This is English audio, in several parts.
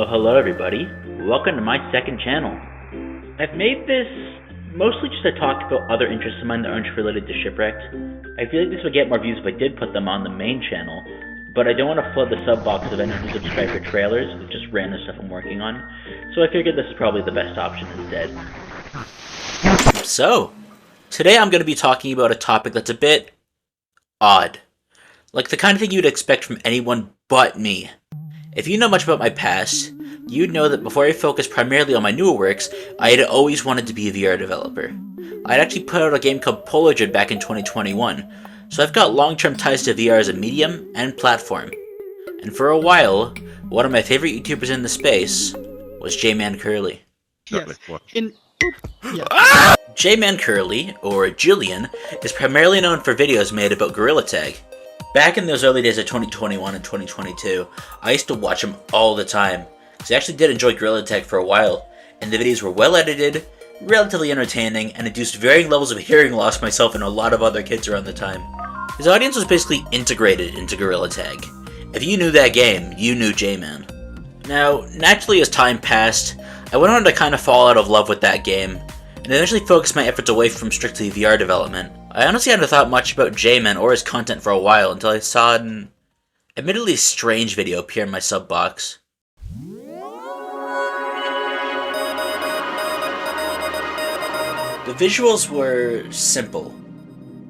Hello everybody, welcome to my second channel. I've made this mostly just to talk about other interests of mine that aren't related to Shipwrecked. I feel like this would get more views if I did put them on the main channel, but I don't want to flood the sub box of anyone who subscribed for trailers with just random stuff I'm working on, so I figured this is probably the best option instead. So, today I'm going to be talking about a topic that's a bit odd. Like the kind of thing you'd expect from anyone but me. If you know much about my past, you'd know that before I focused primarily on my newer works, I had always wanted to be a VR developer. I'd actually put out a game called PolarJet back in 2021, so I've got long-term ties to VR as a medium and platform. And for a while, one of my favorite YouTubers in the space was Jmancurly. Yes. Jmancurly, or Jillian, is primarily known for videos made about Gorilla Tag. Back in those early days of 2021 and 2022, I used to watch him all the time, because I actually did enjoy Gorilla Tag for a while, and the videos were well edited, relatively entertaining, and induced varying levels of hearing loss myself and a lot of other kids around the time. His audience was basically integrated into Gorilla Tag. If you knew that game, you knew J-Man. Now, naturally as time passed, I went on to kind of fall out of love with that game, and eventually focused my efforts away from strictly VR development. I honestly hadn't thought much about J-Man or his content for a while until I saw an admittedly strange video appear in my sub box. The visuals were simple.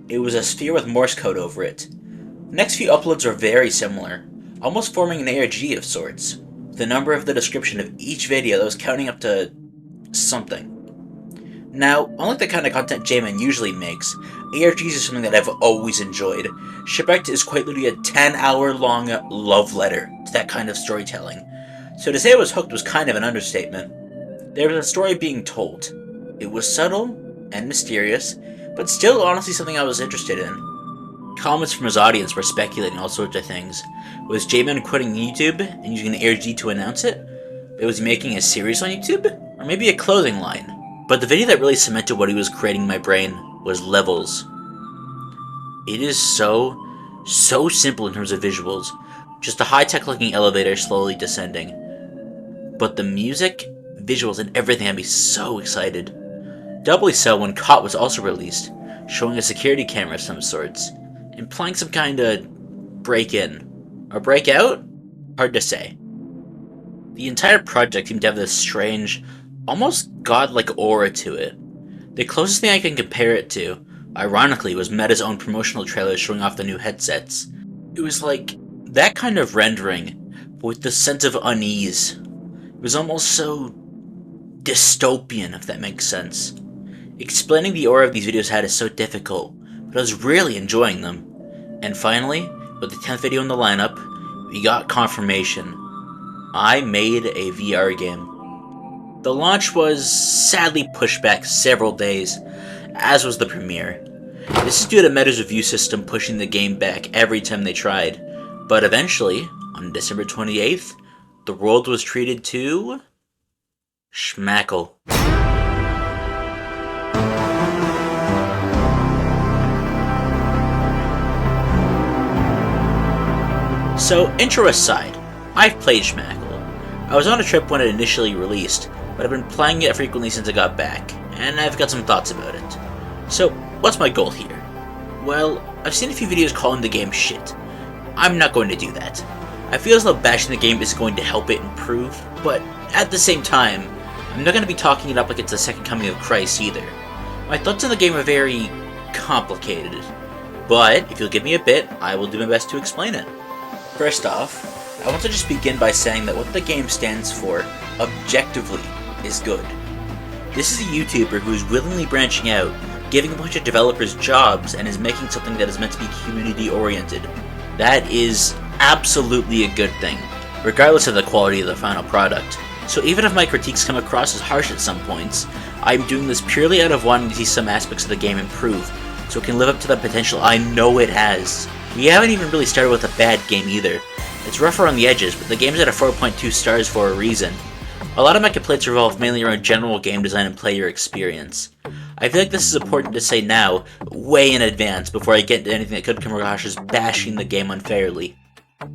It was a sphere with Morse code over it. The next few uploads were very similar, almost forming an ARG of sorts. The number of the description of each video that was counting up to something. Now, unlike the kind of content J-Man usually makes, ARGs is something that I've always enjoyed. Shipwrecked is quite literally a 10-hour-long love letter to that kind of storytelling. So to say I was hooked was kind of an understatement. There was a story being told. It was subtle and mysterious, but still honestly something I was interested in. Comments from his audience were speculating all sorts of things. Was J-Man quitting YouTube and using an ARG to announce it? Was he making a series on YouTube? Or maybe a clothing line? But the video that really cemented what he was creating in my brain was Levels. It is so simple in terms of visuals. Just a high-tech looking elevator slowly descending. But the music, visuals, and everything had me so excited. Doubly so when Caught was also released, showing a security camera of some sorts, implying some kind of break-in. Or break-out? Hard to say. The entire project seemed to have this strange, almost godlike aura to it. The closest thing I can compare it to, ironically, was Meta's own promotional trailers showing off the new headsets. It was like that kind of rendering, but with the sense of unease. It was almost so dystopian, if that makes sense. Explaining the aura of these videos had is so difficult, but I was really enjoying them. And finally, with the 10th video in the lineup, we got confirmation. I made a VR game. The launch was sadly pushed back several days, as was the premiere. This is due to Meta's review system pushing the game back every time they tried, but eventually, on December 28th, the world was treated to Schmackle. So, intro aside, I've played Schmackle. I was on a trip when it initially released, but I've been playing it frequently since I got back, and I've got some thoughts about it. So, what's my goal here? Well, I've seen a few videos calling the game shit. I'm not going to do that. I feel as though bashing the game is going to help it improve, but at the same time, I'm not going to be talking it up like it's the second coming of Christ either. My thoughts on the game are very complicated, but if you'll give me a bit, I will do my best to explain it. First off, I want to just begin by saying that what the game stands for, objectively, is good. This is a YouTuber who is willingly branching out, giving a bunch of developers jobs, and is making something that is meant to be community-oriented. That is absolutely a good thing, regardless of the quality of the final product. So even if my critiques come across as harsh at some points, I'm doing this purely out of wanting to see some aspects of the game improve, so it can live up to the potential I know it has. We haven't even really started with a bad game either. It's rough around the edges, but the game's at a 4.2 stars for a reason. A lot of my complaints revolve mainly around general game design and player experience. I feel like this is important to say now, way in advance, before I get into anything that could come across as bashing the game unfairly.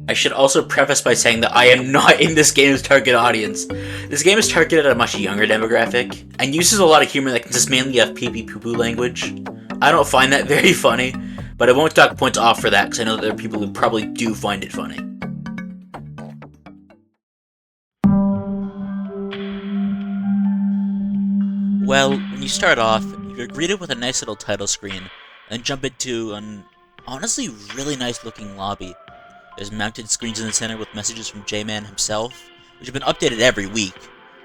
I should also preface by saying that I am not in this game's target audience. This game is targeted at a much younger demographic, and uses a lot of humor that consists mainly of pee-pee poo-poo language. I don't find that very funny, but I won't dock points off for that because I know that there are people who probably do find it funny. Well, when you start off, you're greeted with a nice little title screen, and jump into an honestly really nice looking lobby. There's mounted screens in the center with messages from J-Man himself, which have been updated every week,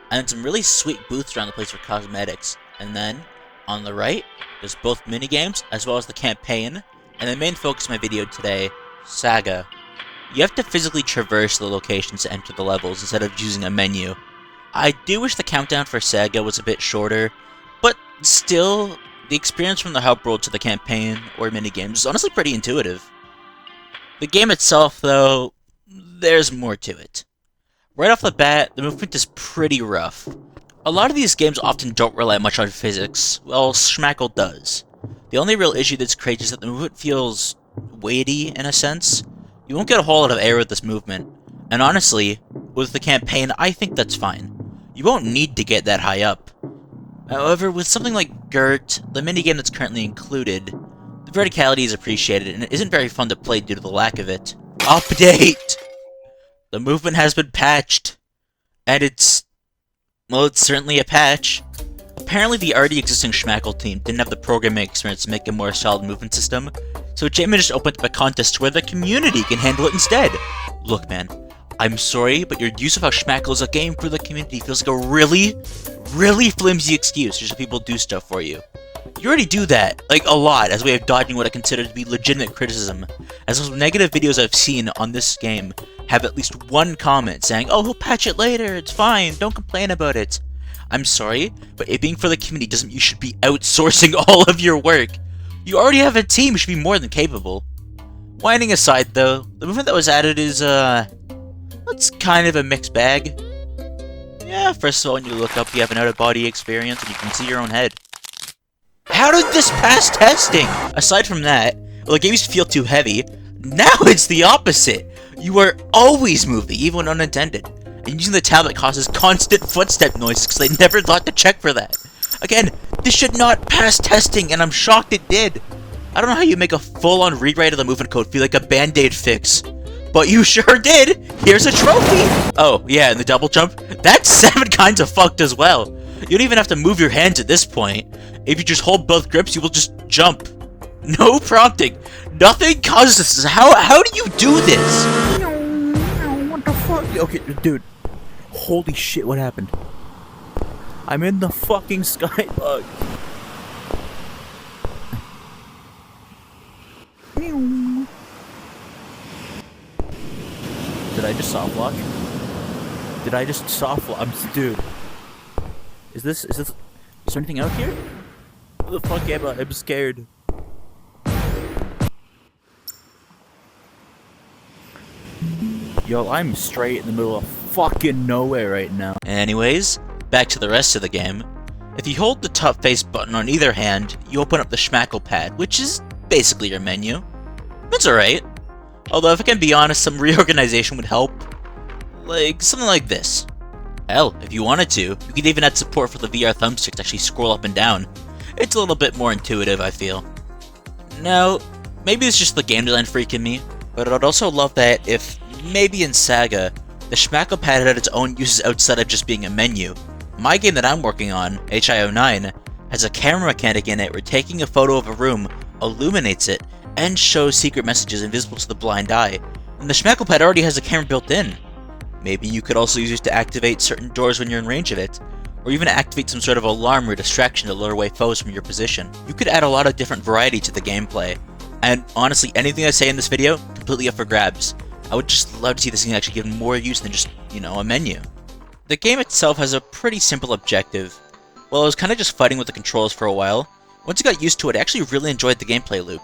and then some really sweet booths around the place for cosmetics. And then, on the right, there's both minigames as well as the campaign, and the main focus of my video today, Saga. You have to physically traverse the locations to enter the levels instead of using a menu. I do wish the countdown for Saga was a bit shorter, but still, the experience from the hub world to the campaign or minigames is honestly pretty intuitive. The game itself, though, there's more to it. Right off the bat, the movement is pretty rough. A lot of these games often don't rely much on physics, while Schmackle does. The only real issue that's crazy is that the movement feels weighty, in a sense. You won't get a whole lot of air with this movement, and honestly, with the campaign, I think that's fine. You won't need to get that high up. However, with something like Gert, the minigame that's currently included, the verticality is appreciated, and it isn't very fun to play due to the lack of it. Update! The movement has been patched, and it's certainly a patch. Apparently the already existing Schmackle team didn't have the programming experience to make a more solid movement system, so J-Man just opened up a contest where the community can handle it instead. Look man, I'm sorry, but your use of how Schmackle is a game for the community feels like a really flimsy excuse just so people do stuff for you. You already do that, like, a lot, as a way of dodging what I consider to be legitimate criticism, as those negative videos I've seen on this game have at least one comment saying, oh, he'll patch it later, it's fine, don't complain about it. I'm sorry, but it being for the community doesn't mean you should be outsourcing all of your work. You already have a team who should be more than capable. Whining aside, though, the movement that was added is, it's kind of a mixed bag. Yeah, first of all, when you look up, you have an out-of-body experience and you can see your own head. How did this pass testing? Aside from that, well, the game used to feel too heavy. Now it's the opposite. You are always moving, even when unintended. And using the tablet causes constant footstep noises because they never thought to check for that. Again, this should not pass testing, and I'm shocked it did. I don't know how you make a full-on rewrite of the movement code feel like a band-aid fix. But you sure did! Here's a trophy! Oh, yeah, and the double jump? That's 7 kinds of fucked as well. You don't even have to move your hands at this point. If you just hold both grips, you will just jump. No prompting. Nothing causes this. How do you do this? What the fuck? Okay, dude. Holy shit, what happened? I'm in the fucking skybug. Did I just soft lock? Did I just soft lock? Dude. Is there anything out here? What the fuck am I? I'm scared. Yo, I'm straight in the middle of fucking nowhere right now. Anyways, back to the rest of the game. If you hold the top face button on either hand, you open up the Schmackle pad, which is basically your menu. It's alright. Although, if I can be honest, some reorganization would help. Like, something like this. Hell, if you wanted to, you could even add support for the VR thumbstick to actually scroll up and down. It's a little bit more intuitive, I feel. Now, maybe it's just the game design freak in me, but I'd also love that if, maybe in Saga, the Schmackle pad had its own uses outside of just being a menu. My game that I'm working on, HI09, has a camera mechanic in it where taking a photo of a room illuminates it and shows secret messages invisible to the blind eye. And the Schmackle pad already has a camera built in. Maybe you could also use it to activate certain doors when you're in range of it, or even activate some sort of alarm or distraction to lure away foes from your position. You could add a lot of different variety to the gameplay, and honestly, anything I say in this video, completely up for grabs. I would just love to see this thing actually given more use than just, a menu. The game itself has a pretty simple objective. While I was kind of just fighting with the controls for a while, once I got used to it, I actually really enjoyed the gameplay loop.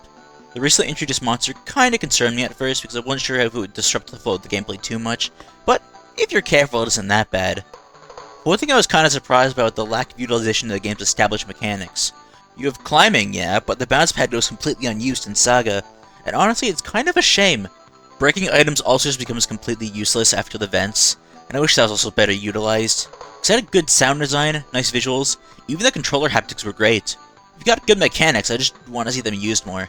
The recently introduced monster kinda concerned me at first because I wasn't sure if it would disrupt the flow of the gameplay too much, but if you're careful it isn't that bad. One thing I was kinda surprised about was the lack of utilization of the game's established mechanics. You have climbing, yeah, but the bounce pad goes completely unused in Saga, and honestly it's kind of a shame. Breaking items also just becomes completely useless after the vents, and I wish that was also better utilized. Because it had a good sound design, nice visuals, even the controller haptics were great. If you got good mechanics, I just want to see them used more.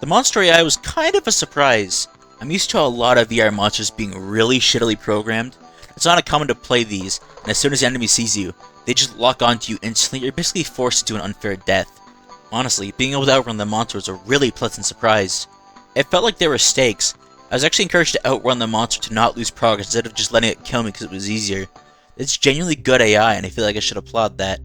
The monster AI was kind of a surprise. I'm used to a lot of VR monsters being really shittily programmed. It's not uncommon to play these, and as soon as the enemy sees you, they just lock onto you instantly. You're basically forced into an unfair death. Honestly, being able to outrun the monster was a really pleasant surprise. It felt like there were stakes. I was actually encouraged to outrun the monster to not lose progress instead of just letting it kill me because it was easier. It's genuinely good AI, and I feel like I should applaud that.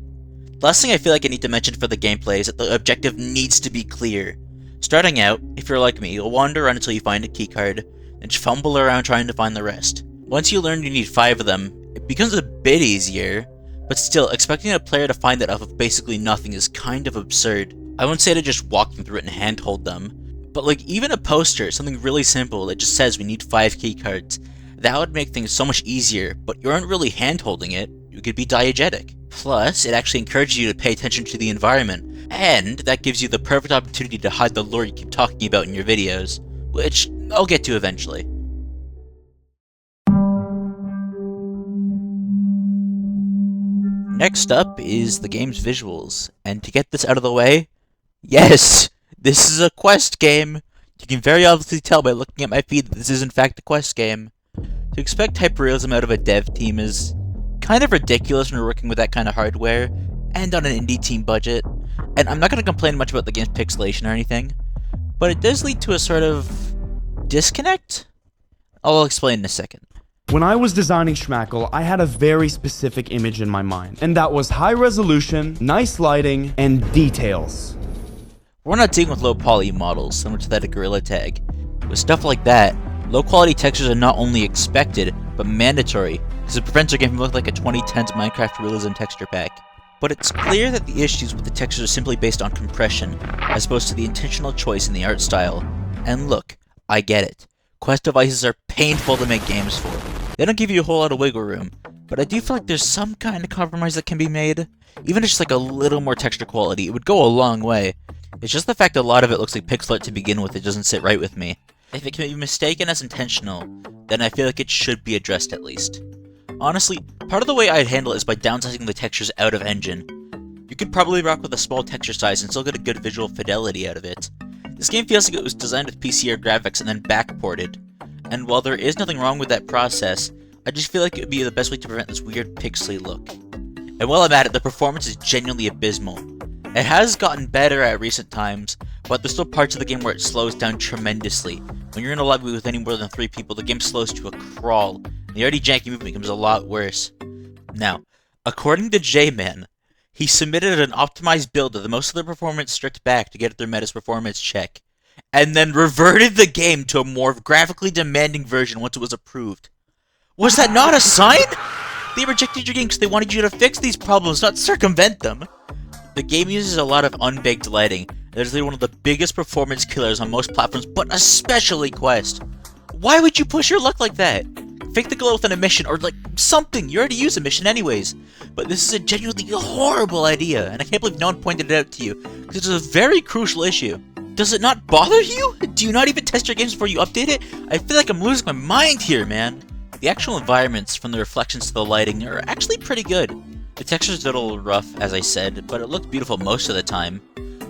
Last thing I feel like I need to mention for the gameplay is that the objective needs to be clear. Starting out, if you're like me, you'll wander around until you find a keycard, and just fumble around trying to find the rest. Once you learn you need 5 of them, it becomes a bit easier, but still, expecting a player to find that off of basically nothing is kind of absurd. I wouldn't say to just walk them through it and handhold them, but like even a poster, something really simple that just says we need 5 keycards, that would make things so much easier, but you aren't really handholding it, you could be diegetic. Plus, it actually encourages you to pay attention to the environment, and that gives you the perfect opportunity to hide the lore you keep talking about in your videos, which I'll get to eventually. Next up is the game's visuals, and to get this out of the way, yes, this is a quest game! You can very obviously tell by looking at my feed that this is in fact a quest game. To expect hyperrealism out of a dev team is kind of ridiculous when you're working with that kind of hardware, and on an indie team budget, and I'm not going to complain much about the game's pixelation or anything, but it does lead to a sort of disconnect? I'll explain in a second. When I was designing Schmackle, I had a very specific image in my mind, and that was high resolution, nice lighting, and details. We're not dealing with low poly models, similar to that of Gorilla Tag. With stuff like that, low quality textures are not only expected, but mandatory, because it prevents our game from looking like a 2010s Minecraft realism texture pack. But it's clear that the issues with the textures are simply based on compression, as opposed to the intentional choice in the art style. And look, I get it. Quest devices are painful to make games for. They don't give you a whole lot of wiggle room, but I do feel like there's some kind of compromise that can be made. Even just like a little more texture quality, it would go a long way. It's just the fact that a lot of it looks like pixel art to begin with, it doesn't sit right with me. If it can be mistaken as intentional, then I feel like it should be addressed at least. Honestly, part of the way I'd handle it is by downsizing the textures out of engine. You could probably rock with a small texture size and still get a good visual fidelity out of it. This game feels like it was designed with PCR graphics and then backported. And while there is nothing wrong with that process, I just feel like it would be the best way to prevent this weird pixely look. And while I'm at it, the performance is genuinely abysmal. It has gotten better at recent times, but there's still parts of the game where it slows down tremendously. When you're in a lobby with any more than 3 people, the game slows to a crawl, and the already janky movement becomes a lot worse. Now, according to J-Man, he submitted an optimized build of the most of the performance stripped back to get their Metis performance check, and then reverted the game to a more graphically demanding version once it was approved. Was that not a sign? They rejected your game because they wanted you to fix these problems, not circumvent them. The game uses a lot of unbaked lighting, and it is one of the biggest performance killers on most platforms, but especially Quest. Why would you push your luck like that? Fake the glow with an emission, or like something, you already use emission anyways. But this is a genuinely horrible idea, and I can't believe no one pointed it out to you, because it's a very crucial issue. Does it not bother you? Do you not even test your games before you update it? I feel like I'm losing my mind here, man. The actual environments, from the reflections to the lighting, are actually pretty good. The texture's a little rough, as I said, but it looked beautiful most of the time.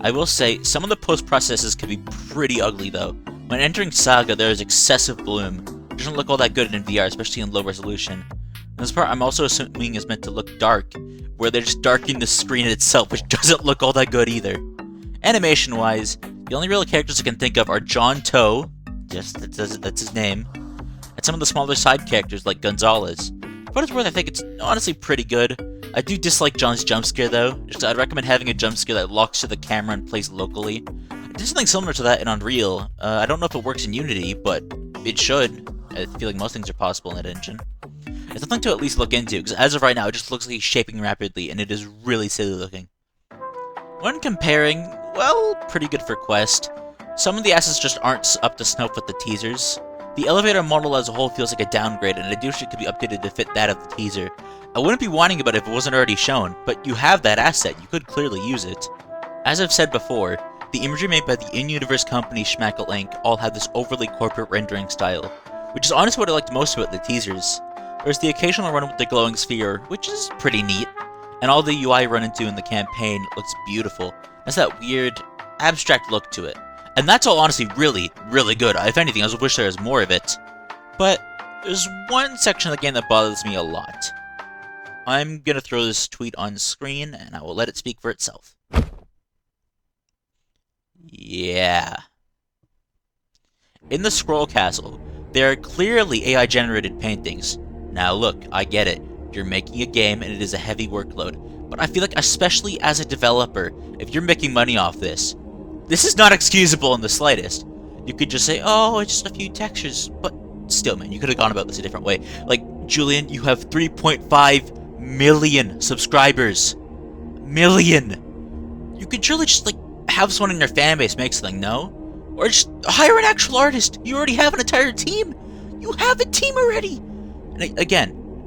I will say, some of the post-processes can be pretty ugly though. When entering Saga, there is excessive bloom. It doesn't look all that good in VR, especially in low resolution. And this part I'm also assuming is meant to look dark, where they're just darkening the screen itself, which doesn't look all that good either. Animation-wise, the only real characters I can think of are John Toe, yes, that's his name, and some of the smaller side characters like Gonzalez. For what it's worth, I think it's honestly pretty good. I do dislike John's jumpscare though, just I'd recommend having a jumpscare that locks to the camera and plays locally. I did something similar to that in Unreal. I don't know if it works in Unity, but it should. I feel like most things are possible in that engine. It's something to at least look into, because as of right now, it just looks like he's shaping rapidly, and it is really silly looking. When comparing, well, pretty good for Quest. Some of the assets just aren't up to snuff with the teasers. The elevator model as a whole feels like a downgrade, and I do wish it could be updated to fit that of the teaser. I wouldn't be whining about it if it wasn't already shown, but you have that asset, you could clearly use it. As I've said before, the imagery made by the in-universe company Schmackle Inc. all have this overly corporate rendering style, which is honestly what I liked most about the teasers. There's the occasional run with the glowing sphere, which is pretty neat, and all the UI I run into in the campaign looks beautiful. There's that weird, abstract look to it. And that's all honestly really, really good. If anything, I just wish there was more of it. But there's one section of the game that bothers me a lot. I'm gonna throw this tweet on screen, and I will let it speak for itself. Yeah. In the Scroll Castle, there are clearly AI-generated paintings. Now look, I get it. You're making a game, and it is a heavy workload. But I feel like, especially as a developer, if you're making money off this is not excusable in the slightest. You could just say, oh, it's just a few textures, but still, man, you could have gone about this a different way. Like, Julian, you have 3.5 million subscribers. Million! You could surely just, like, have someone in your fan base make something, no? Or just hire an actual artist. You already have an entire team. You have a team already. And again,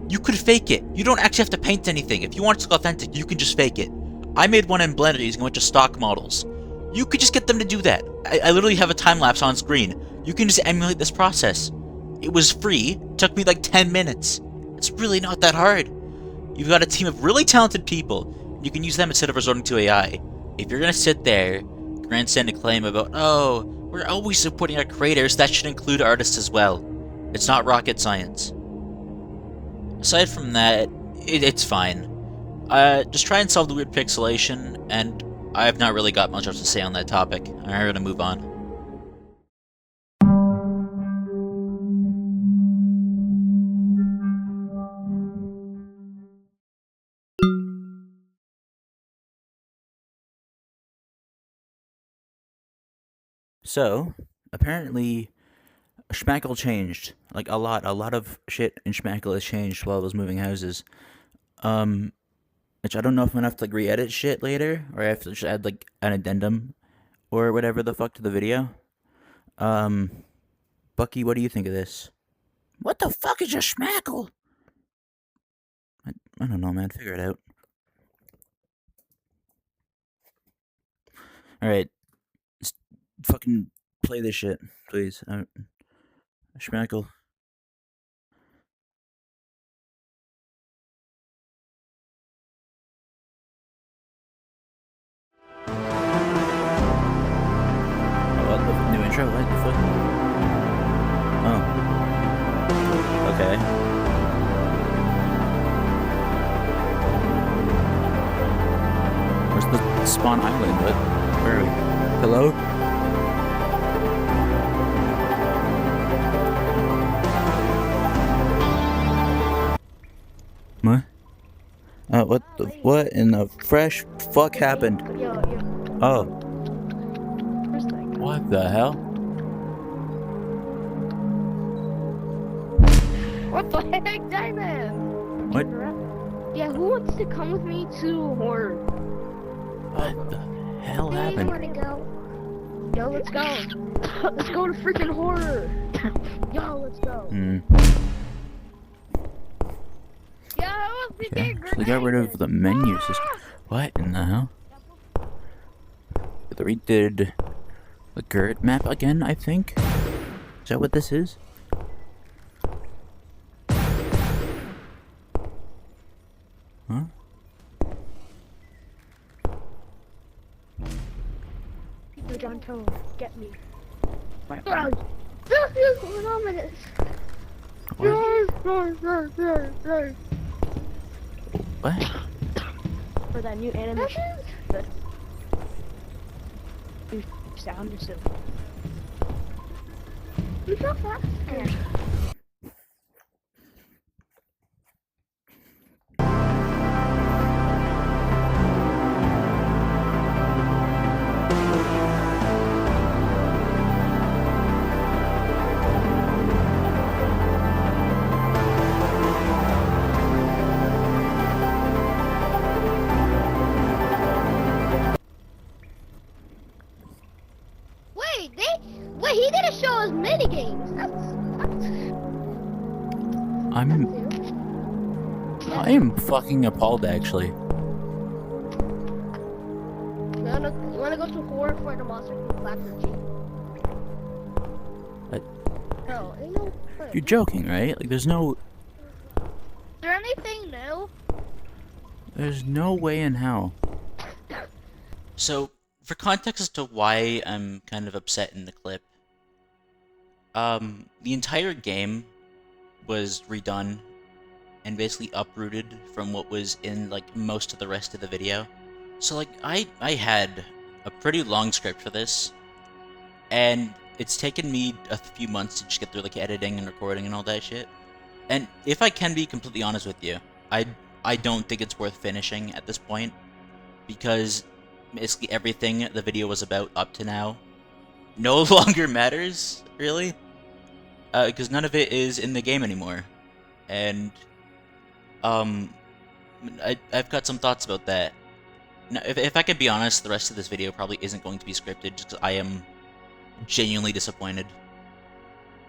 you could fake it. You don't actually have to paint anything. If you want it to look authentic, you can just fake it. I made one in Blender using a bunch of stock models. You could just get them to do that. I literally have a time-lapse on screen. You can just emulate this process. It was free. It took me like 10 minutes. It's really not that hard. You've got a team of really talented people. You can use them instead of resorting to AI. If you're gonna sit there, grandstand a claim about, oh, we're always supporting our creators, that should include artists as well. It's not rocket science. Aside from that, it's fine. Just try and solve the weird pixelation, and I have not really got much else to say on that topic. I'm gonna move on. So, apparently, Schmackle changed. Like, a lot of shit in Schmackle has changed while I was moving houses. Which I don't know if I'm gonna have to, like, re-edit shit later, or I have to just add, like, an addendum, or whatever the fuck to the video. Bucky, what do you think of this? What the fuck is a Schmackle? I don't know, man. Figure it out. Alright. Fucking play this shit, please. Schmackle. What the new intro? What the fuck? Oh. Okay. Where's the spawn island? What? Where are we? Hello? What? What in the fresh fuck happened? Oh. What the hell? What the heck, Diamond? What? Yeah, who wants to come with me to horror? What the hell happened? wanna go? Yo, let's go. Let's go to freaking horror. Yo, let's go. Okay, so they got rid of the menu system. What in the hell? They redid the GURD map again, I think? Is that what this is? Huh? Yo, John Tone, get me. This is ominous. What? For that new animation. Good. New sound is so. You so fast. Wait, he didn't show us mini games. I am fucking appalled, actually. You wanna go to horror for the monster clap your cheek? No, ain't no. You're joking, right? Like, there's no... Is there anything new? There's no way in hell. So, for context as to why I'm kind of upset in the clip, the entire game was redone and basically uprooted from what was in, like, most of the rest of the video. So, like, I had a pretty long script for this, and it's taken me a few months to just get through, like, editing and recording and all that shit. And if I can be completely honest with you, I don't think it's worth finishing at this point, because basically everything the video was about up to now no longer matters, really, because none of it is in the game anymore. And I've got some thoughts about that. Now, if I could be honest, the rest of this video probably isn't going to be scripted, just because I am genuinely disappointed.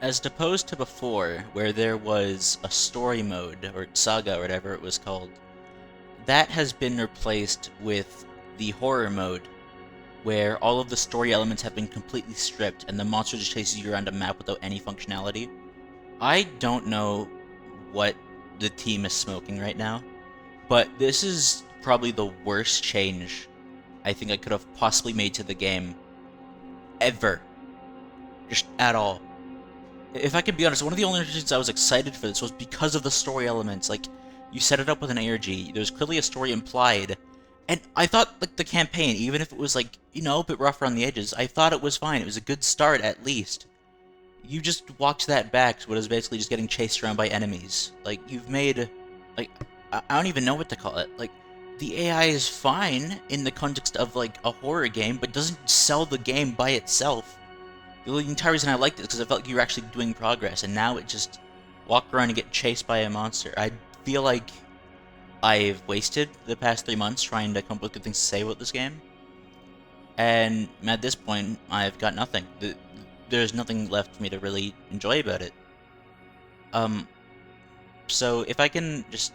As opposed to before, where there was a story mode, or saga, or whatever it was called, that has been replaced with the horror mode, where all of the story elements have been completely stripped, and the monster just chases you around a map without any functionality. I don't know what the team is smoking right now, but this is probably the worst change I think I could have possibly made to the game ever. Just at all. If I can be honest, one of the only reasons I was excited for this was because of the story elements. Like, you set it up with an ARG, there's clearly a story implied, and I thought, like, the campaign, even if it was, like, you know, a bit rough around the edges, I thought it was fine. It was a good start, at least. You just walked that back to what is basically just getting chased around by enemies. Like, you've made, like, I don't even know what to call it. Like, the AI is fine in the context of, like, a horror game, but doesn't sell the game by itself. The entire reason I liked it is because I felt like you were actually doing progress, and now it just walk around and get chased by a monster. I feel like I've wasted the past 3 months trying to come up with good things to say about this game, and at this point, I've got nothing. There's nothing left for me to really enjoy about it. So if I can just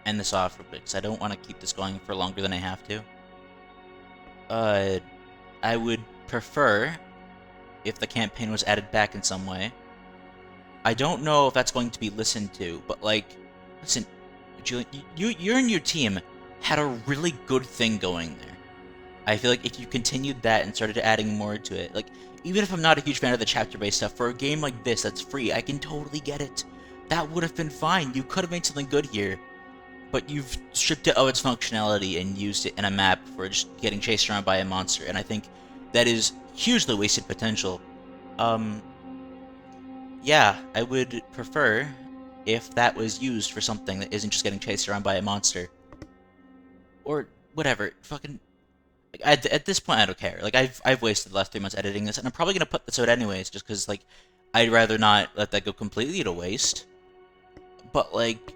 end this off real quick, because I don't want to keep this going for longer than I have to. I would prefer if the campaign was added back in some way. I don't know if that's going to be listened to, but, like, listen, Julian, you and your team had a really good thing going there. I feel like if you continued that and started adding more to it, like, even if I'm not a huge fan of the chapter-based stuff, for a game like this that's free, I can totally get it. That would have been fine. You could have made something good here, but you've stripped it of its functionality and used it in a map for just getting chased around by a monster, and I think that is hugely wasted potential. Yeah, I would prefer if that was used for something that isn't just getting chased around by a monster. Or whatever, fucking... At this point, I don't care. Like, I've wasted the last 3 months editing this, and I'm probably gonna put this out anyways, just because, like, I'd rather not let that go completely to waste. But, like,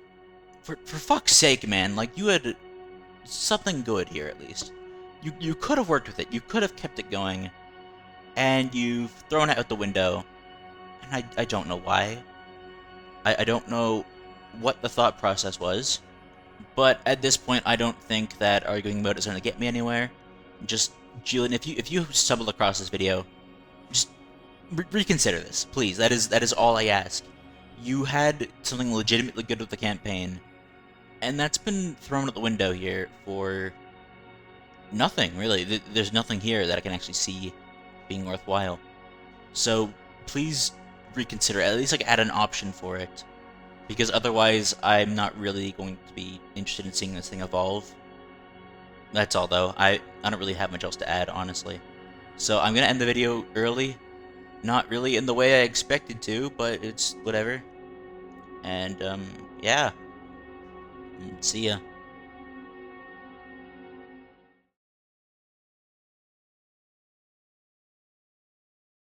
for fuck's sake, man, like, you had something good here, at least. You could have worked with it, you could have kept it going, and you've thrown it out the window, and I don't know why. I don't know what the thought process was, but at this point, I don't think that arguing about it is going to get me anywhere. Just, Julian, if you stumble across this video, just reconsider this, please. That is all I ask. You had something legitimately good with the campaign, and that's been thrown out the window here for nothing, really. There's nothing here that I can actually see being worthwhile. So please reconsider, at least, like, add an option for it, because otherwise I'm not really going to be interested in seeing this thing evolve. That's all, though. I don't really have much else to add, honestly. So I'm gonna end the video early. Not really in the way I expected to, but it's whatever. And yeah, see ya.